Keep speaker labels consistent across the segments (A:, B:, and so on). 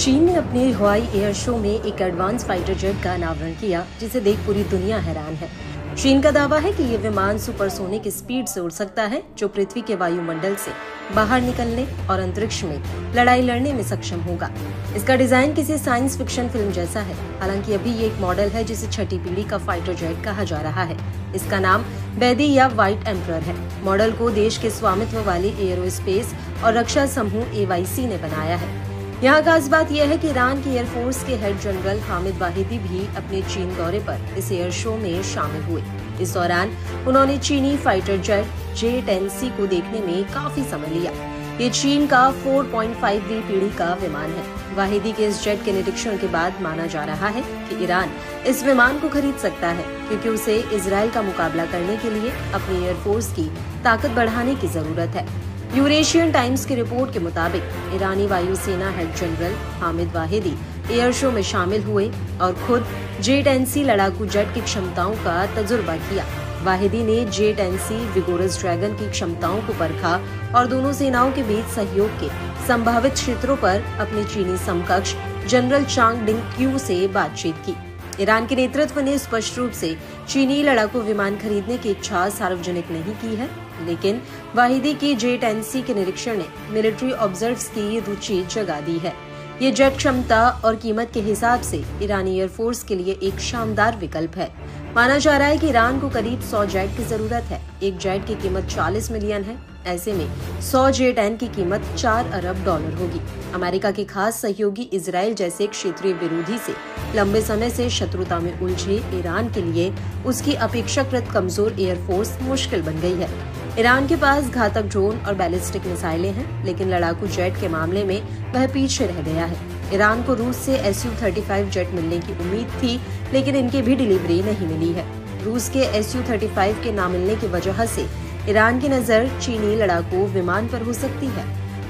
A: चीन ने अपने हवाई एयर शो में एक एडवांस फाइटर जेट का अनावरण किया, जिसे देख पूरी दुनिया हैरान है। चीन का दावा है कि ये विमान सुपरसोनिक स्पीड से उड़ सकता है, जो पृथ्वी के वायुमंडल से बाहर निकलने और अंतरिक्ष में लड़ाई लड़ने में सक्षम होगा। इसका डिजाइन किसी साइंस फिक्शन फिल्म जैसा है। हालांकि अभी ये एक मॉडल है जिसे छठी पीढ़ी का फाइटर जेट कहा जा रहा है। इसका नाम बैदी या व्हाइट एम्परर है। मॉडल को देश के स्वामित्व वाले एयरोस्पेस और रक्षा समूह AYC ने बनाया है। यहाँ खास बात यह है कि ईरान की एयरफोर्स के हेड जनरल हामिद वाहिदी भी अपने चीन दौरे पर इस एयर शो में शामिल हुए। इस दौरान उन्होंने चीनी फाइटर जेट J-10C को देखने में काफी समय लिया। ये चीन का 4.5वीं पीढ़ी का विमान है। वाहिदी के इस जेट के निरीक्षण के बाद माना जा रहा है कि ईरान इस विमान को खरीद सकता है, क्योंकि उसे इजरायल का मुकाबला करने के लिए अपनी एयरफोर्स की ताकत बढ़ाने की जरूरत है। यूरेशियन टाइम्स की रिपोर्ट के मुताबिक ईरानी वायुसेना head general Hamid वाहिदी air show में शामिल हुए और खुद J-10C लड़ाकू जेट की क्षमताओं का तजुर्बा किया। वाहिदी ने J-10C विगोरस ड्रैगन की क्षमताओं को परखा और दोनों सेनाओं के बीच सहयोग के संभावित क्षेत्रों पर अपने चीनी समकक्ष जनरल चांग डिंग-क्यू से बातचीत की। ईरान के नेतृत्व ने स्पष्ट रूप से चीनी लड़ाकू विमान खरीदने की इच्छा सार्वजनिक नहीं की है, लेकिन वाहिदी की J-10C के निरीक्षण ने मिलिट्री ऑब्जर्व्स की रुचि जगा दी है। ये जेट क्षमता और कीमत के हिसाब से ईरानी एयरफोर्स के लिए एक शानदार विकल्प है। माना जा रहा है कि ईरान को करीब 100 जेट की जरूरत है। एक जेट की कीमत 40 मिलियन है। ऐसे में 100 J-10 की कीमत $4 अरब होगी। अमेरिका के खास सहयोगी इजराइल जैसे क्षेत्रीय विरोधी से लंबे समय से शत्रुता में उलझे ईरान के लिए उसकी अपेक्षाकृत कमजोर एयरफोर्स मुश्किल बन गई है। ईरान के पास घातक ड्रोन और बैलिस्टिक मिसाइलें हैं, लेकिन लड़ाकू जेट के मामले में वह पीछे रह गया है। ईरान को रूस से Su-35 जेट मिलने की उम्मीद थी, लेकिन इनकी भी डिलीवरी नहीं मिली है। रूस के Su-35 के न मिलने की वजह से ईरान की नजर चीनी लड़ाकू विमान पर हो सकती है।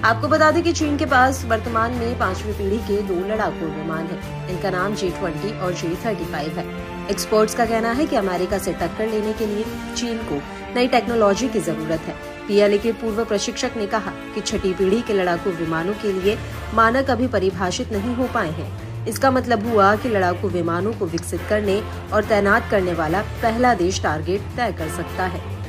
A: आपको बता दें कि चीन के पास वर्तमान में 5वीं पीढ़ी के 2 लड़ाकू विमान हैं। इनका नाम J-20 और J-35 है। एक्सपर्ट्स का कहना है कि अमेरिका से टक्कर लेने के लिए चीन को नई टेक्नोलॉजी की जरूरत है। PLA के पूर्व प्रशिक्षक ने कहा कि छठी पीढ़ी के लड़ाकू विमानों के लिए मानक अभी परिभाषित नहीं हो पाए हैं। इसका मतलब हुआ कि लड़ाकू विमानों को विकसित करने और तैनात करने वाला पहला देश टारगेट तय कर सकता है।